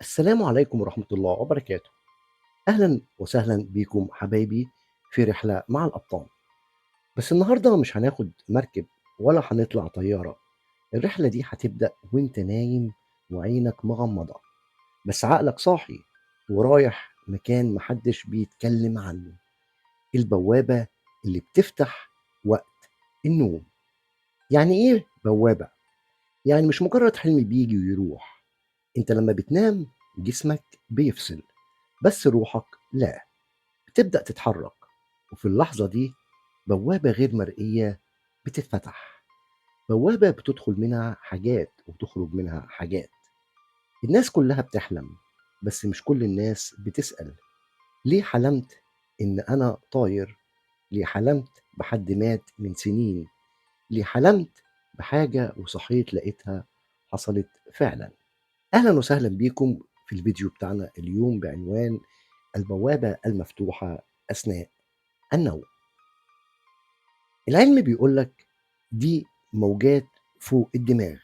السلام عليكم ورحمة الله وبركاته. أهلا وسهلا بيكم حبايبي في رحلة مع الأبطال. بس النهاردة مش هناخد مركب ولا هنطلع طيارة. الرحلة دي هتبدأ وانت نايم وعينك مغمضة، بس عقلك صاحي ورايح مكان محدش بيتكلم عنه. البوابة اللي بتفتح وقت النوم. يعني ايه بوابة؟ يعني مش مجرد حلم بيجي ويروح. انت لما بتنام جسمك بيفصل، بس روحك لا، بتبدأ تتحرك. وفي اللحظة دي بوابة غير مرئية بتتفتح، بوابة بتدخل منها حاجات وتخرج منها حاجات. الناس كلها بتحلم، بس مش كل الناس بتسأل ليه حلمت إن أنا طاير؟ ليه حلمت بحد مات من سنين؟ ليه حلمت بحاجة وصحيت لقيتها حصلت فعلا؟ أهلا وسهلا بيكم في الفيديو بتاعنا اليوم بعنوان البوابة المفتوحة أثناء النوم. العلم بيقولك دي موجات فوق الدماغ،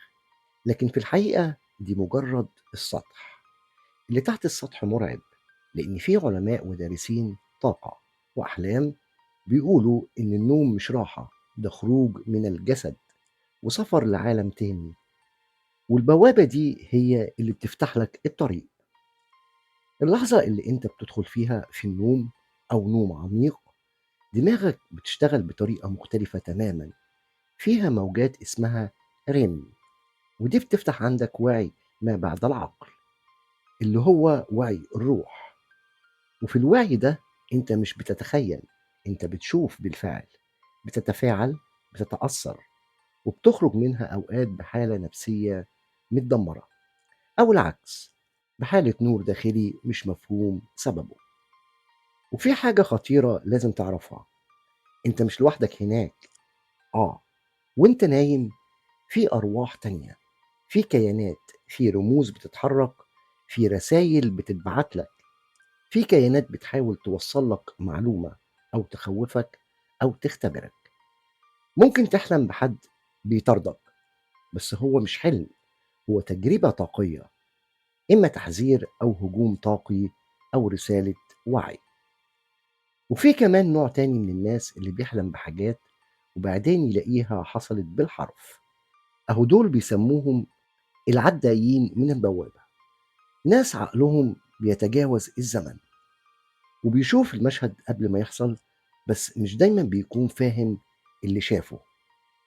لكن في الحقيقة دي مجرد السطح. اللي تحت السطح مرعب، لأن في علماء ودارسين طاقة وأحلام بيقولوا إن النوم مش راحة، ده خروج من الجسد وسفر لعالم تاني. والبوابة دي هي اللي بتفتح لك الطريق. اللحظة اللي انت بتدخل فيها في النوم أو نوم عميق، دماغك بتشتغل بطريقة مختلفة تماما. فيها موجات اسمها ريم، ودي بتفتح عندك وعي ما بعد العقل، اللي هو وعي الروح. وفي الوعي ده انت مش بتتخيل، انت بتشوف بالفعل، بتتفاعل، بتتأثر، وبتخرج منها أوقات بحالة نفسية متدمرة، أو العكس، بحالة نور داخلي مش مفهوم سببه. وفي حاجة خطيرة لازم تعرفها، انت مش لوحدك هناك. وانت نايم في أرواح تانية، في كيانات، في رموز بتتحرك، في رسائل بتتبعت لك، في كيانات بتحاول توصل لك معلومة أو تخوفك أو تختبرك. ممكن تحلم بحد بيطاردك، بس هو مش حلم، هو تجربة طاقية، إما تحذير أو هجوم طاقي أو رسالة وعي. وفي كمان نوع تاني من الناس اللي بيحلم بحاجات وبعدين يلاقيها حصلت بالحرف. أهو دول بيسموهم العدائيين من البوابة. ناس عقلهم بيتجاوز الزمن وبيشوف المشهد قبل ما يحصل، بس مش دايما بيكون فاهم اللي شافه،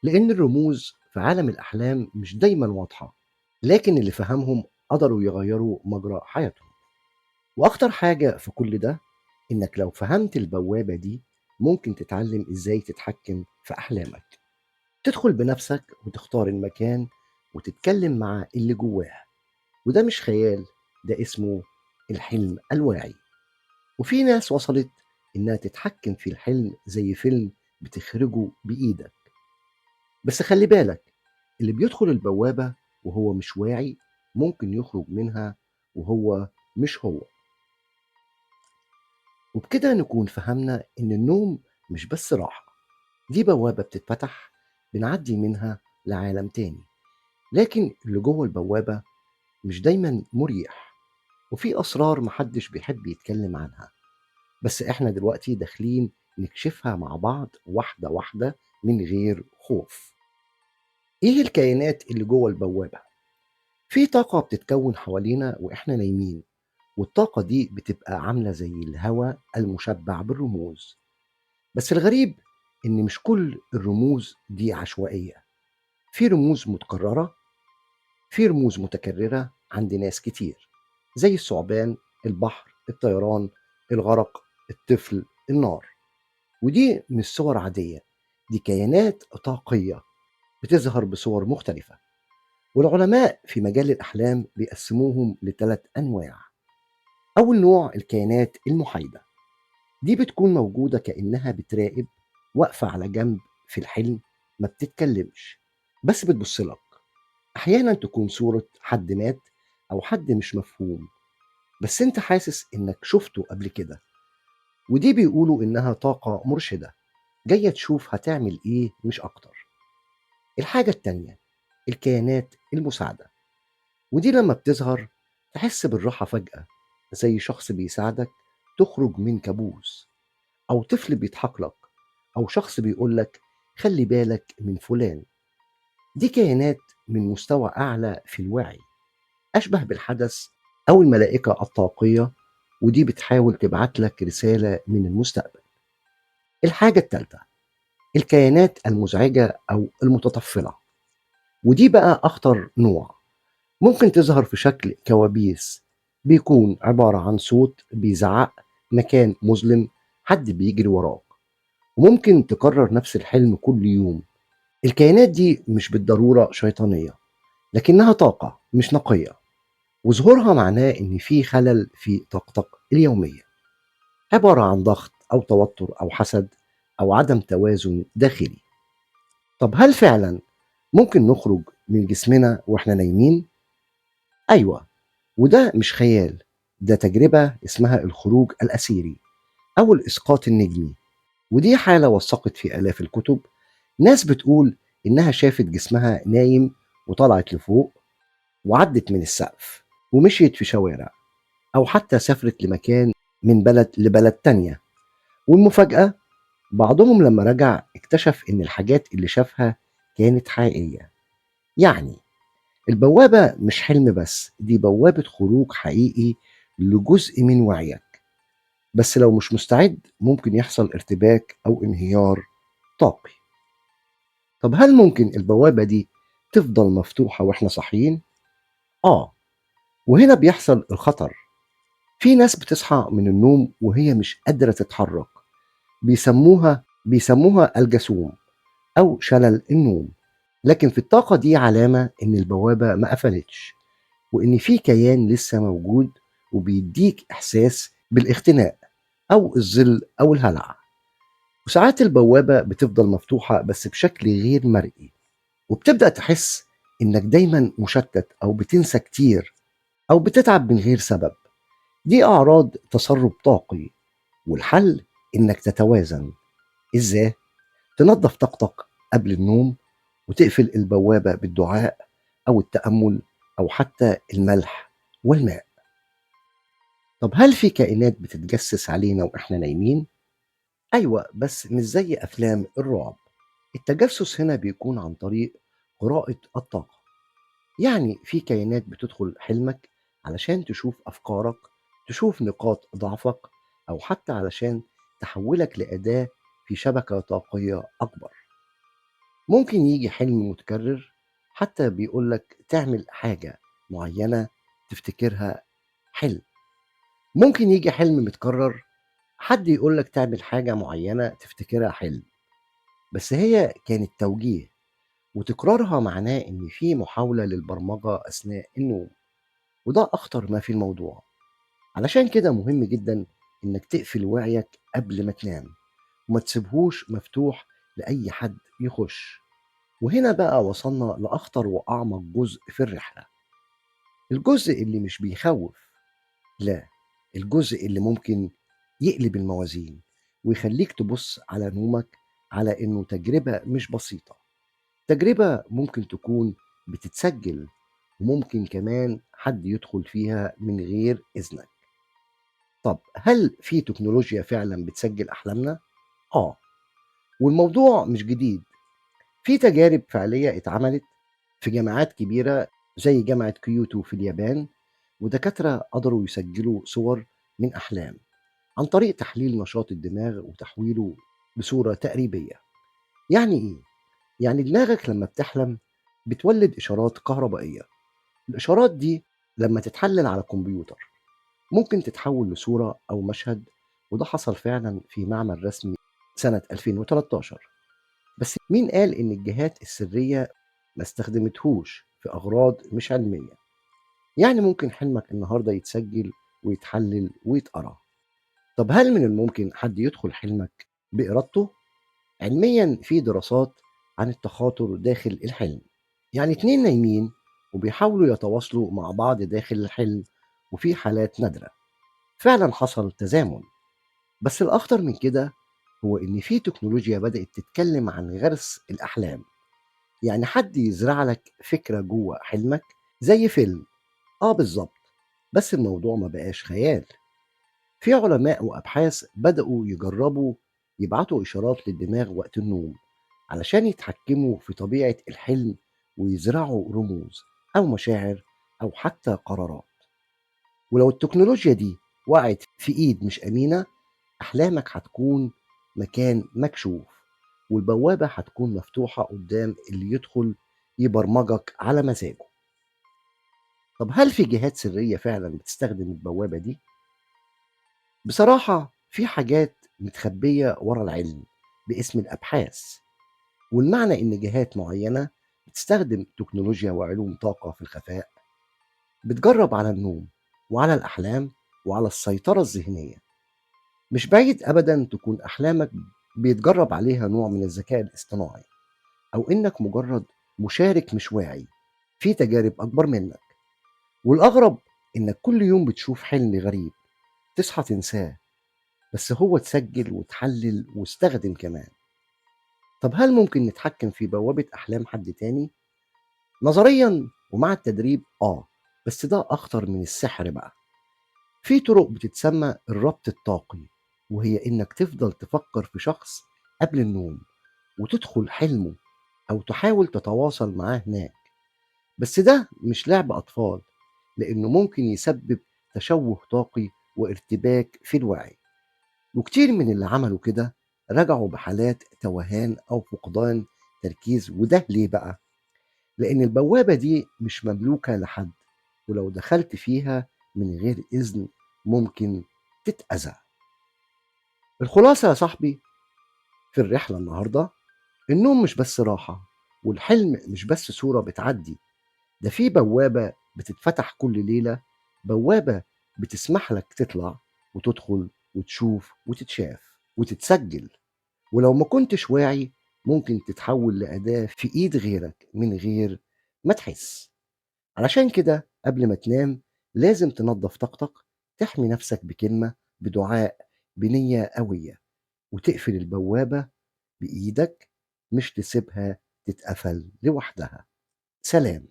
لأن الرموز في عالم الأحلام مش دايما واضحة. لكن اللي فهمهم قدروا يغيروا مجرى حياتهم. وأخطر حاجة في كل ده، إنك لو فهمت البوابة دي ممكن تتعلم إزاي تتحكم في أحلامك، تدخل بنفسك وتختار المكان وتتكلم مع اللي جواه. وده مش خيال، ده اسمه الحلم الواعي. وفي ناس وصلت إنها تتحكم في الحلم زي فيلم بتخرجه بإيدك. بس خلي بالك، اللي بيدخل البوابة وهو مش واعي ممكن يخرج منها وهو مش هو. وبكده نكون فهمنا إن النوم مش بس راحة، دي بوابة بتتفتح، بنعدي منها لعالم تاني. لكن اللي جوه البوابة مش دايما مريح، وفي أسرار محدش بيحب يتكلم عنها. بس إحنا دلوقتي داخلين نكشفها مع بعض واحدة واحدة من غير خوف. إيه الكائنات اللي جوه البوابة؟ في طاقة بتتكون حوالينا وإحنا نايمين، والطاقة دي بتبقى عاملة زي الهواء المشبع بالرموز. بس الغريب إن مش كل الرموز دي عشوائية. في رموز متكررة، في رموز متكررة عند ناس كتير، زي الثعبان، البحر، الطيران، الغرق، الطفل، النار. ودي مش صور عادية، دي كيانات طاقية بتظهر بصور مختلفة. والعلماء في مجال الأحلام بيقسموهم لثلاث أنواع. أول نوع الكيانات المحايدة، دي بتكون موجودة كأنها بتراقب، واقفة على جنب في الحلم، ما بتتكلمش بس بتبصلك. أحيانا تكون صورة حد مات أو حد مش مفهوم، بس أنت حاسس إنك شفته قبل كده. ودي بيقولوا إنها طاقة مرشدة، جاية تشوف هتعمل إيه مش أكتر. الحاجة التانية الكيانات المساعدة، ودي لما بتظهر تحس بالراحة فجأة، زي شخص بيساعدك تخرج من كابوس، أو طفل بيضحك لك، أو شخص بيقول لك خلي بالك من فلان. دي كائنات من مستوى أعلى في الوعي، أشبه بالحدث أو الملائكة الطاقية، ودي بتحاول تبعت لك رسالة من المستقبل. الحاجة التالتة، الكائنات المزعجة أو المتطفلة، ودي بقى أخطر نوع. ممكن تظهر في شكل كوابيس، بيكون عبارة عن صوت بيزعق، مكان مظلم، حد بيجري وراك، وممكن تكرر نفس الحلم كل يوم. الكائنات دي مش بالضرورة شيطانية، لكنها طاقة مش نقية، وظهورها معناه إن في خلل في طاقتك اليومية، عبارة عن ضغط أو توتر أو حسد أو عدم توازن داخلي. طب هل فعلا ممكن نخرج من جسمنا وإحنا نايمين؟ أيوة، وده مش خيال، ده تجربة اسمها الخروج الأسيري أو الإسقاط النجمي، ودي حالة وثقت في آلاف الكتب. ناس بتقول إنها شافت جسمها نايم وطلعت لفوق، وعدت من السقف، ومشيت في شوارع، أو حتى سافرت لمكان من بلد لبلد تانية. والمفاجأة، بعضهم لما رجع اكتشف إن الحاجات اللي شافها كانت حقيقية. يعني البوابة مش حلم بس، دي بوابة خروج حقيقي لجزء من وعيك. بس لو مش مستعد ممكن يحصل ارتباك أو انهيار طاقي. طب هل ممكن البوابة دي تفضل مفتوحة وإحنا صاحيين؟ آه، وهنا بيحصل الخطر. في ناس بتصحى من النوم وهي مش قادرة تتحرك، بيسموها الجاسوم أو شلل النوم. لكن في الطاقة دي علامة إن البوابة ما قفلتش، وإن في كيان لسه موجود، وبيديك إحساس بالاختناق أو الظل أو الهلع. وساعات البوابة بتفضل مفتوحة بس بشكل غير مرئي، وبتبدأ تحس إنك دايما مشتت أو بتنسى كتير أو بتتعب من غير سبب. دي أعراض تسرب طاقي، والحل إنك تتوازن. إزاي؟ تنظف طاقتك قبل النوم، وتقفل البوابة بالدعاء أو التأمل أو حتى الملح والماء. طب هل في كائنات بتتجسس علينا وإحنا نايمين؟ أيوة، بس مش زي أفلام الرعب. التجسس هنا بيكون عن طريق قراءة الطاقة. يعني في كائنات بتدخل حلمك علشان تشوف أفكارك، تشوف نقاط ضعفك، أو حتى علشان تحولك لأداة في شبكة طاقية أكبر. ممكن يجي حلم متكرر، حتى بيقولك تعمل حاجة معينة تفتكرها حلم. ممكن يجي حلم متكرر، حد يقولك تعمل حاجة معينة تفتكرها حلم، بس هي كانت توجيه، وتكرارها معناه إن في محاولة للبرمجة أثناء النوم، وده أخطر ما في الموضوع. علشان كده مهم جدا إنك تقفل وعيك قبل ما تنام، وما تسيبهوش مفتوح لأي حد يخش. وهنا بقى وصلنا لأخطر وأعمق جزء في الرحلة، الجزء اللي مش بيخوف، لا، الجزء اللي ممكن يقلب الموازين، ويخليك تبص على نومك على إنه تجربة مش بسيطة، تجربة ممكن تكون بتتسجل، وممكن كمان حد يدخل فيها من غير إذنك. طب هل في تكنولوجيا فعلا بتسجل أحلامنا؟ آه، والموضوع مش جديد. في تجارب فعلية اتعملت في جامعات كبيرة زي جامعة كيوتو في اليابان، ودكاترة قدروا يسجلوا صور من أحلام عن طريق تحليل نشاط الدماغ وتحويله بصورة تقريبية. يعني إيه؟ يعني دماغك لما بتحلم بتولد إشارات كهربائية. الإشارات دي لما تتحلل على كمبيوتر ممكن تتحول لصورة أو مشهد، وده حصل فعلا في معمل رسمي سنة 2013. بس مين قال إن الجهات السرية ما استخدمتهوش في أغراض مش علمية؟ يعني ممكن حلمك النهاردة يتسجل ويتحلل ويتقرأ. طب هل من الممكن حد يدخل حلمك بإرادته؟ علميا في دراسات عن التخاطر داخل الحلم. يعني اتنين نايمين وبيحاولوا يتواصلوا مع بعض داخل الحلم، وفي حالات نادرة فعلا حصل تزامن. بس الأخطر من كده هو إن في تكنولوجيا بدأت تتكلم عن غرس الأحلام. يعني حد يزرع لك فكرة جوه حلمك زي فيلم. بالظبط، بس الموضوع ما بقاش خيال. في علماء وأبحاث بدأوا يجربوا يبعتوا إشارات للدماغ وقت النوم علشان يتحكموا في طبيعة الحلم ويزرعوا رموز أو مشاعر أو حتى قرارات. ولو التكنولوجيا دي وقعت في إيد مش أمينة، أحلامك هتكون مكان مكشوف، والبوابة هتكون مفتوحة قدام اللي يدخل يبرمجك على مزاجه. طب هل في جهات سرية فعلا بتستخدم البوابة دي؟ بصراحة في حاجات متخبية ورا العلم باسم الأبحاث، والمعنى إن جهات معينة بتستخدم تكنولوجيا وعلوم طاقة في الخفاء بتجرب على النوم وعلى الأحلام وعلى السيطرة الذهنية. مش بعيد أبدا تكون أحلامك بيتجرب عليها نوع من الذكاء الاصطناعي، أو إنك مجرد مشارك مش واعي في تجارب أكبر منك. والأغرب إنك كل يوم بتشوف حلم غريب تصحى تنساه، بس هو اتسجل واتحلل واستخدم كمان. طب هل ممكن نتحكم في بوابة أحلام حد تاني؟ نظريا ومع التدريب بس ده أخطر من السحر بقى. في طرق بتتسمى الربط الطاقي، وهي إنك تفضل تفكر في شخص قبل النوم وتدخل حلمه أو تحاول تتواصل معاه هناك. بس ده مش لعب أطفال، لأنه ممكن يسبب تشوه طاقي وارتباك في الوعي. وكتير من اللي عملوا كده رجعوا بحالات توهان أو فقدان تركيز. وده ليه بقى؟ لأن البوابة دي مش مملوكة لحد، ولو دخلت فيها من غير إذن ممكن تتأذى. الخلاصة يا صاحبي في الرحلة النهاردة، النوم مش بس راحة، والحلم مش بس صورة بتعدي، ده في بوابة بتتفتح كل ليلة، بوابة بتسمح لك تطلع وتدخل وتشوف وتتشاف وتتسجل. ولو ما كنتش واعي ممكن تتحول لأداة في إيد غيرك من غير ما تحس. علشان كده قبل ما تنام لازم تنظف طاقتك، تحمي نفسك بكلمة، بدعاء، بنية قوية، وتقفل البوابة بإيدك، مش تسيبها تتقفل لوحدها. سلام.